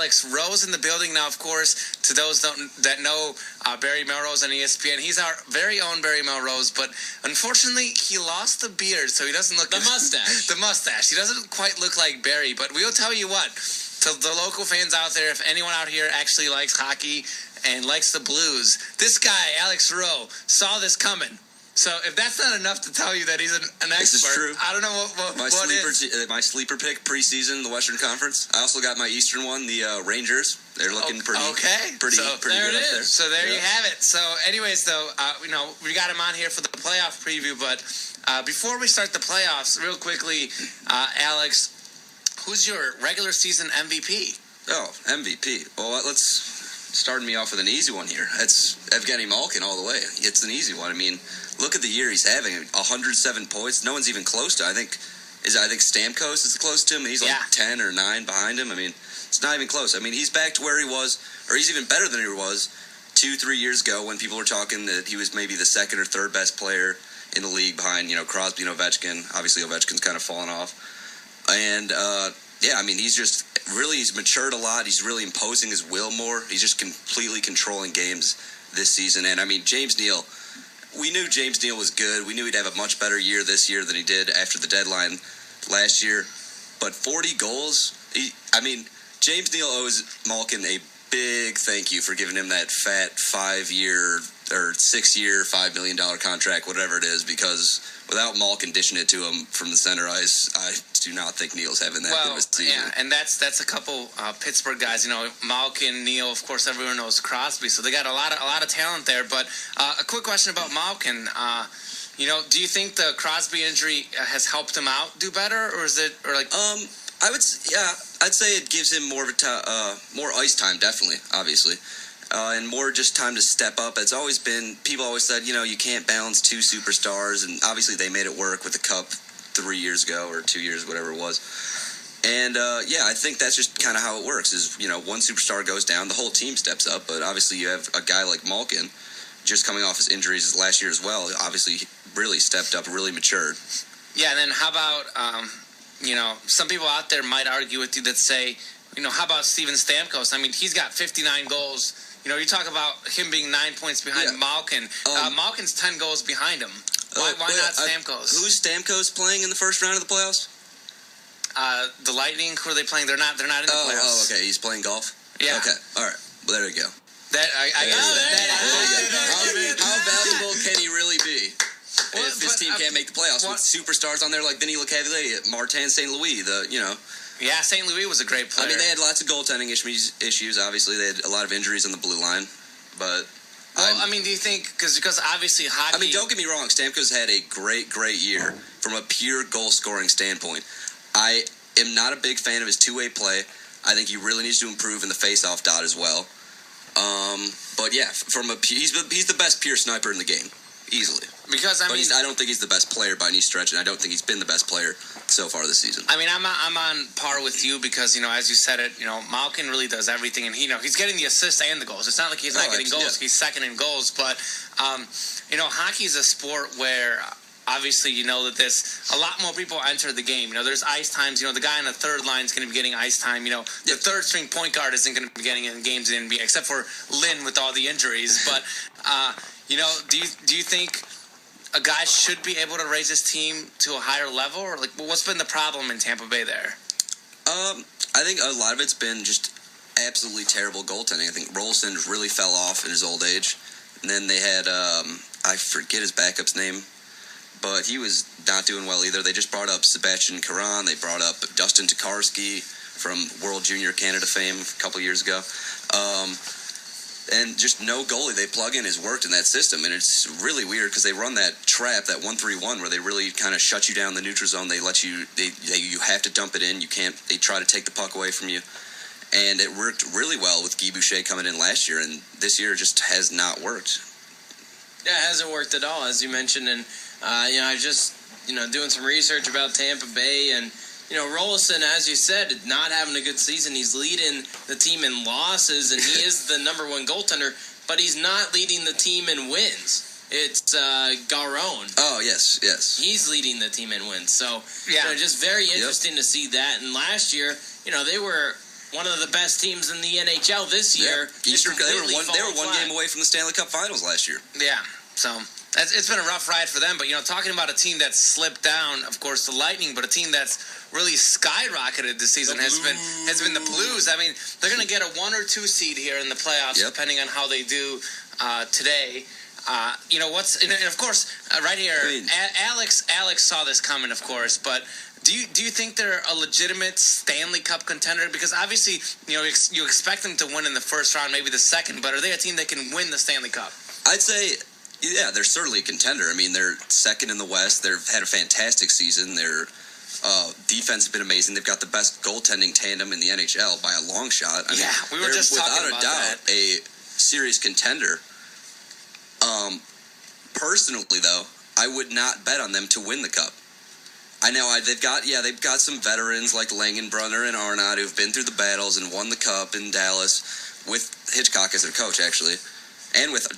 Alex Rose in the building now, of course. To those that know Barry Melrose on ESPN, he's our very own Barry Melrose, but unfortunately he lost the beard, so he doesn't look... The mustache. The mustache. He doesn't quite look like Barry, but we'll tell you what, to the local fans out there, if anyone out here actually likes hockey and likes the Blues, this guy, Alex Rowe, saw this coming. So if that's not enough to tell you that he's an expert, this is true. I don't know what my sleeper pick preseason in the Western Conference. I also got my Eastern one, the Rangers. They're looking pretty good up there. So there you have it. So anyways, though, we got him on here for the playoff preview. But before we start the playoffs, real quickly, Alex, who's your regular season MVP? Oh, MVP. Well, let's start me off with an easy one here. That's Evgeny Malkin all the way. It's an easy one. I mean, look at the year he's having. 107 points. No one's even close to. I think Stamkos is close to him. He's like 10 or 9 behind him. I mean, it's not even close. I mean, he's back to where he was, or he's even better than he was 2-3 years ago when people were talking that he was maybe the second or third best player in the league behind, Crosby and Ovechkin. Obviously, Ovechkin's kind of fallen off. And, I mean, he's matured a lot. He's really imposing his will more. He's just completely controlling games this season. And, I mean, James Neal, we knew James Neal was good. We knew he'd have a much better year this year than he did after the deadline last year. But 40 goals, James Neal owes Malkin a big thank you for giving him that fat 5-year or 6-year, $5 million contract, whatever it is, because without Malkin dishing it to him from the center ice, I do not think Neal's having that good of a season. Yeah, and that's a couple Pittsburgh guys. Malkin, Neal, of course, everyone knows Crosby, so they got a lot of talent there. But a quick question about Malkin. Do you think the Crosby injury has helped him out do better, or is it I'd say it gives him more ice time, definitely, obviously. And more just time to step up. It's always been, people always said, you can't balance 2 superstars, and obviously they made it work with the Cup 3 years ago, or 2 years, whatever it was. And, I think that's just kind of how it works, is, one superstar goes down, the whole team steps up, but obviously you have a guy like Malkin, just coming off his injuries last year as well, obviously he really stepped up, really matured. Yeah, and then how about, some people out there might argue with you that say, how about Steven Stamkos? I mean, he's got 59 goals. You talk about him being 9 points behind Malkin. Malkin's 10 goals behind him. Why not Stamkos? Who's Stamkos playing in the first round of the playoffs? The Lightning. Who are they playing? They're not in the playoffs. Oh, okay. He's playing golf? Yeah. Okay. All right. Well, there you go. How valuable can he really be? If his team can't make the playoffs with superstars on there like Vinny Lecavalier, Martin St. Louis, Yeah, St. Louis was a great player. I mean, they had lots of goaltending issues. Obviously, they had a lot of injuries on the blue line. But do you think because obviously hockey? I mean, don't get me wrong. Stamkos had a great year from a pure goal scoring standpoint. I am not a big fan of his two-way play. I think he really needs to improve in the face-off dot as well. But yeah, he's the best pure sniper in the game, easily. Because I don't think he's the best player by any stretch, and I don't think he's been the best player so far this season. I mean, I'm on par with you because as you said it, Malkin really does everything, and he's getting the assists and the goals. It's not like he's not getting goals; he's second in goals. But hockey is a sport where obviously that there's a lot more people enter the game. There's ice times. The guy on the third line is going to be getting ice time. The third string point guard isn't going to be getting in games in NBA except for Lynn with all the injuries. But do you think a guy should be able to raise his team to a higher level, or what's been the problem in Tampa Bay there? I think a lot of it's been just absolutely terrible goaltending. I think Rolston really fell off in his old age, and then they had I forget his backup's name, but he was not doing well either. They just brought up Sebastian Caron. They brought up Dustin Tokarski from World Junior Canada fame a couple years ago. And just no goalie they plug in has worked in that system. And it's really weird because they run that trap, that 1-3-1, where they really kind of shut you down in the neutral zone. They let you, you have to dump it in. You can't, they try to take the puck away from you. And it worked really well with Guy Boucher coming in last year. And this year just has not worked. Yeah, it hasn't worked at all, as you mentioned. And, I just, doing some research about Tampa Bay and, Rolston, as you said, not having a good season. He's leading the team in losses, and he is the number one goaltender, but he's not leading the team in wins. It's Garon. Oh, yes. He's leading the team in wins. So, just very interesting to see that. And last year, they were one of the best teams in the NHL this year. Yeah. They were one game away from the Stanley Cup Finals last year. Yeah, so it's been a rough ride for them. But, talking about a team that's slipped down, of course, the Lightning, but a team that's really skyrocketed this season has been the Blues. I mean, they're going to get a 1 or 2 seed here in the playoffs, depending on how they do today. And of course, right here, Alex saw this coming, of course, but do you think they're a legitimate Stanley Cup contender? Because obviously, you expect them to win in the first round, maybe the second, but are they a team that can win the Stanley Cup? I'd say, yeah, they're certainly a contender. I mean, they're second in the West. They've had a fantastic season. Their defense has been amazing. They've got the best goaltending tandem in the NHL by a long shot. I mean, we were just talking about that. Without a doubt, a serious contender. Personally, though, I would not bet on them to win the Cup. I know they've got some veterans like Langenbrunner and Arnott who've been through the battles and won the Cup in Dallas with Hitchcock as their coach, actually, and with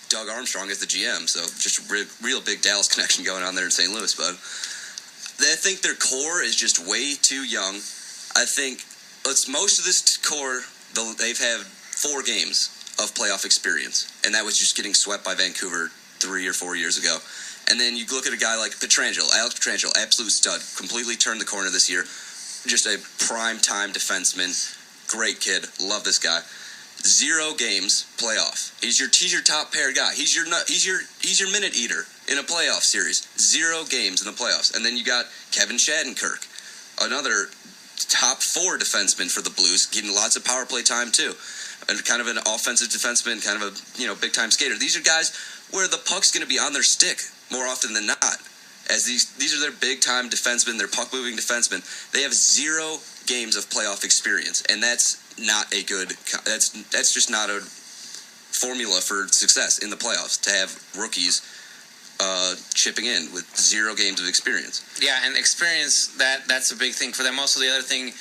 Doug Armstrong as the GM. So just a real big Dallas connection going on there in St. Louis. But I think their core is just way too young. I think most of this core, they've had 4 games of playoff experience, and that was just getting swept by Vancouver 3 or 4 years ago. And then you look at a guy like Alex Pietrangelo, absolute stud, completely turned the corner this year, just a prime-time defenseman, great kid, love this guy. 0 games playoff. He's your top pair guy. He's your minute eater in a playoff series. 0 games in the playoffs. And then you got Kevin Shattenkirk, another top 4 defenseman for the Blues, getting lots of power play time too. And kind of an offensive defenseman, kind of a big time skater. These are guys where the puck's going to be on their stick more often than not. As these are their big time defensemen, their puck moving defensemen. They have 0 games of playoff experience, and that's not a good. That's just not a formula for success in the playoffs to have rookies chipping in with 0 games of experience. Yeah, and experience that's a big thing for them. Also, the other thing,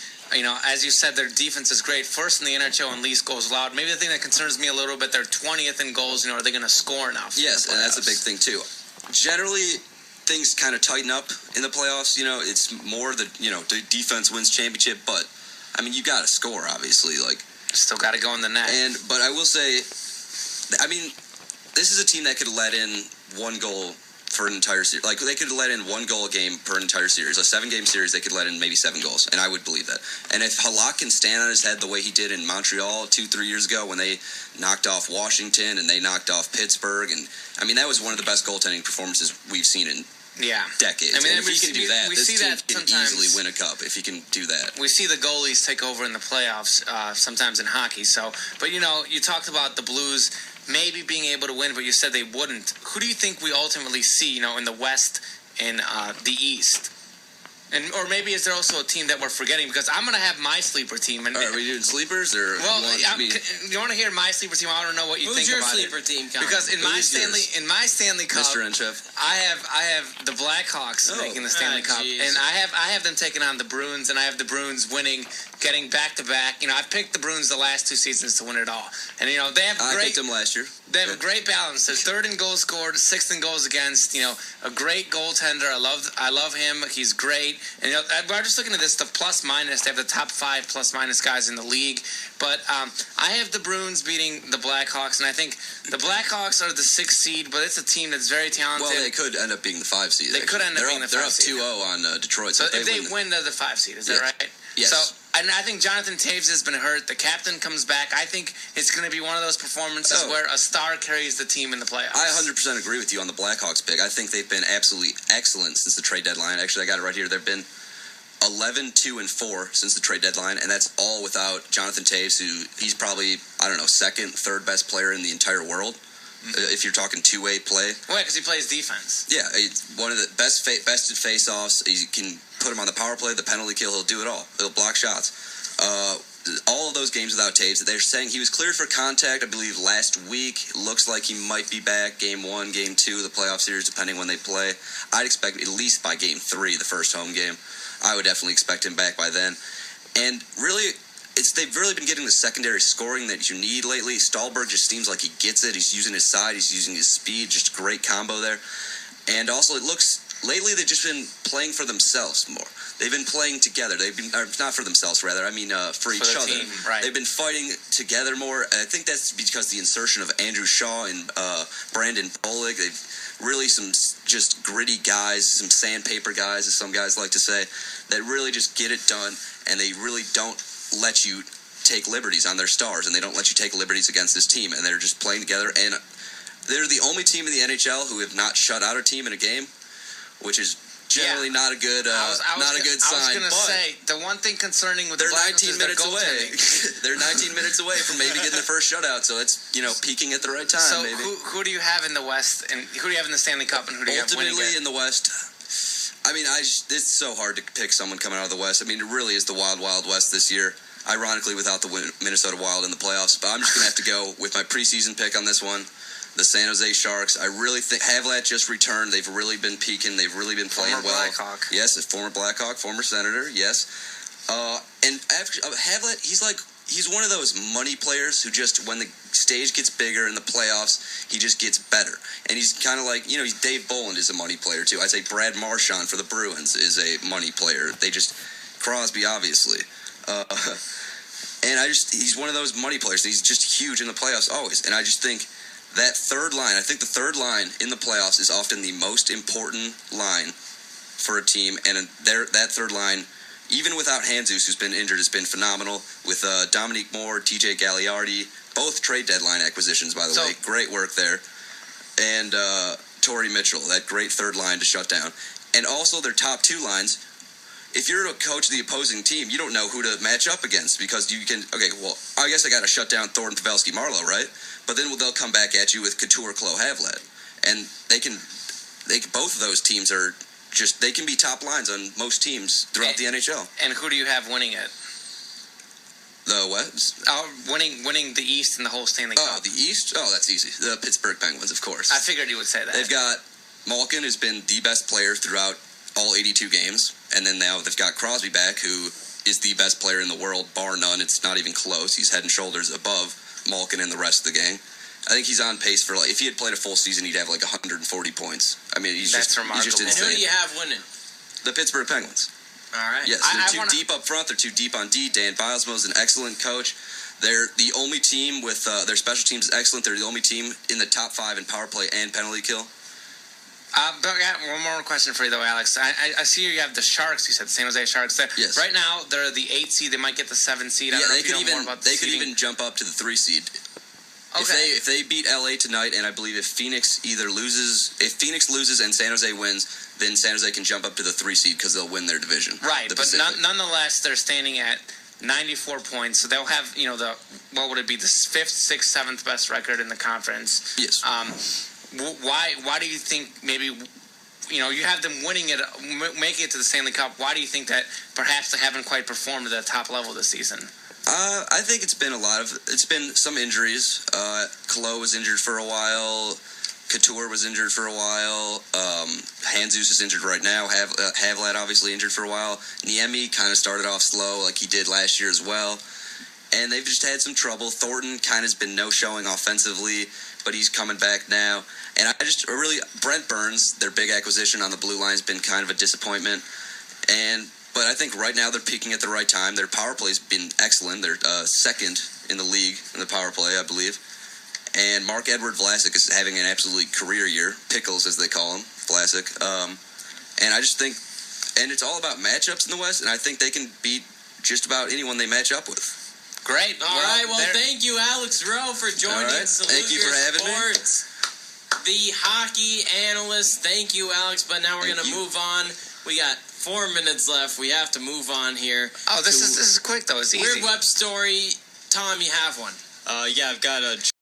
as you said, their defense is great. First in the NHL in least goals allowed. Maybe the thing that concerns me a little bit, they're 20th in goals. Are they going to score enough? Yes, and that's a big thing too. Generally, things kind of tighten up in the playoffs. It's more the defense wins championship, but I mean, you got to score, obviously. Like, still got to go in the net. But I will say, I mean, this is a team that could let in 1 goal for an entire series. Like, they could let in 1 goal a game per entire series. A 7-game series, they could let in maybe 7 goals, and I would believe that. And if Halak can stand on his head the way he did in Montreal 2-3 years ago when they knocked off Washington and they knocked off Pittsburgh, and I mean, that was one of the best goaltending performances we've seen in decades. I mean, and if he can do that, this team can easily win a cup if he can do that. We see the goalies take over in the playoffs sometimes in hockey. So, but you talked about the Blues maybe being able to win, but you said they wouldn't. Who do you think we ultimately see, in the West and the East? Or maybe is there also a team that we're forgetting? Because I'm going to have my sleeper team. And, are we doing sleepers? Or you want to hear my sleeper team? I want to know what you think about it. Who's your sleeper team, Colin? Because in my Stanley Cup, Mr. Enchef, I have the Blackhawks making the Stanley Cup, and I have them taking on the Bruins, and I have the Bruins winning, getting back to back. I've picked the Bruins the last 2 seasons to win it all, and they have I picked them last year. They have a great balance. They're 3rd in goals scored, 6th in goals against. A great goaltender. I love him. He's great. And we're just looking at this, the plus minus. They have the top 5 plus minus guys in the league. But I have the Bruins beating the Blackhawks, and I think the Blackhawks are the 6th seed, but it's a team that's very talented. Well, they could end up being the 5 seed. They could end up being the 5 seed. They're up 2-0 on Detroit. So if they win, they're the 5 seed. Is that right? Yes. So, and I think Jonathan Taves has been hurt. The captain comes back. I think it's going to be one of those performances where a star carries the team in the playoffs. I 100% agree with you on the Blackhawks pick. I think they've been absolutely excellent since the trade deadline. Actually, I got it right here. They've been 11-2-4 since the trade deadline, and that's all without Jonathan Taves, who he's probably, 2nd, 3rd best player in the entire world. If you're talking two-way play. Well, because he plays defense. Yeah, he's one of the best at face-offs. He can put him on the power play, the penalty kill. He'll do it all. He'll block shots. All of those games without Taves. They're saying he was cleared for contact, I believe, last week. Looks like he might be back game 1, game 2 of the playoff series, depending when they play. I'd expect at least by game 3, the first home game. I would definitely expect him back by then. And really, they've really been getting the secondary scoring that you need lately. Stahlberg just seems like he gets it. He's using his side. He's using his speed. Just a great combo there. And also, it looks lately they've just been playing for themselves more. They've been playing together. They've been not for themselves, rather. I mean, for each other. Team, right. They've been fighting together more. And I think that's because the insertion of Andrew Shaw and Brandon Bollig. They've really some just gritty guys, some sandpaper guys, as some guys like to say, that really just get it done, and they really don't let you take liberties on their stars, and they don't let you take liberties against this team, and they're just playing together. And they're the only team in the NHL who have not shut out a team in a game, which is generally not a good sign. I was going to say, the one thing concerning with they're the Blackhawks 19 minutes away. They're 19 minutes away from maybe getting their first shutout, so it's peaking at the right time. So maybe. who do you have in the West, and who do you have in the Stanley Cup, and who do you have winning it? Ultimately in the West, I mean, it's so hard to pick someone coming out of the West. I mean, it really is the wild, wild West this year. Ironically, without the Minnesota Wild in the playoffs, but I'm just going to have to go with my preseason pick on this one. The San Jose Sharks. I really think Havlat just returned. They've really been peaking. They've really been playing former well. Blackhawk. Yes, a former Blackhawk, former Senator. Yes, and Havlat, he's one of those money players who just, when the stage gets bigger in the playoffs, he just gets better. And he's kind of like, Dave Bolland is a money player too. I'd say Brad Marchand for the Bruins is a money player. Crosby obviously. And he's one of those money players. He's just huge in the playoffs always. And I just think that third line, I think the third line in the playoffs is often the most important line for a team. And that third line, even without Handzus, who's been injured, has been phenomenal. With Dominique Moore, TJ Gagliardi, both trade deadline acquisitions, by the way. Great work there. And Torrey Mitchell, that great third line to shut down. And also their top two lines. If you're a coach of the opposing team, you don't know who to match up against because you can. Okay, well, I guess I got to shut down Thornton, Pavelski, Marleau, right? But then they'll come back at you with Couture, Clowe, Havlat, and they can. Both of those teams are just. They can be top lines on most teams throughout the NHL. And who do you have winning it? The West? Winning the East and the whole Stanley Cup. Oh, the East? Oh, that's easy. The Pittsburgh Penguins, of course. I figured you would say that. They've got Malkin, who's been the best player throughout all 82 games. And then now they've got Crosby back, who is the best player in the world, bar none. It's not even close. He's head and shoulders above Malkin and the rest of the gang. I think he's on pace for, if he had played a full season, he'd have 140 points. I mean, he's just insane. And who do you have winning? The Pittsburgh Penguins. All right. Yes, they're too deep up front. They're too deep on D. Dan Bilesmo is an excellent coach. They're the only team with their special teams is excellent. They're the only team in the top 5 in power play and penalty kill. But I got one more question for you, though, Alex. I see you have the Sharks. You said the San Jose Sharks. Yes. Right now, they're the 8 seed. They might get the 7 seed. I don't know if you know more about the seeding. They could even jump up to the 3 seed. Okay. If they beat LA tonight, and I believe if Phoenix loses and San Jose wins, then San Jose can jump up to the 3 seed because they'll win their division. Right, but nonetheless, they're standing at 94 points, so they'll have the what would it be, the 5th, 6th, 7th best record in the conference. Yes. Why do you think maybe you have them winning it, making it to the Stanley Cup? Why do you think that perhaps they haven't quite performed at the top level this season? I think it's been some injuries. Clowe was injured for a while. Couture was injured for a while. Handzus is injured right now. Havlat obviously injured for a while. Niemi kind of started off slow like he did last year as well. And they've just had some trouble. Thornton kind of has been no-showing offensively, but he's coming back now. And Brent Burns, their big acquisition on the blue line, has been kind of a disappointment. But I think right now they're peaking at the right time. Their power play's been excellent. They're second in the league in the power play, I believe. And Mark-Edward Vlasic is having an absolutely career year. Pickles, as they call him, Vlasic. And I just think, and it's all about matchups in the West, and I think they can beat just about anyone they match up with. Great. All right. Well, thank you, Alex Rowe, for joining us. Thank you for having me. The hockey analyst. Thank you, Alex. But now we're going to move on. We got 4 minutes left. We have to move on here. Oh, this is quick though. It's easy. Weird web story. Tom, you have one. Yeah, I've got a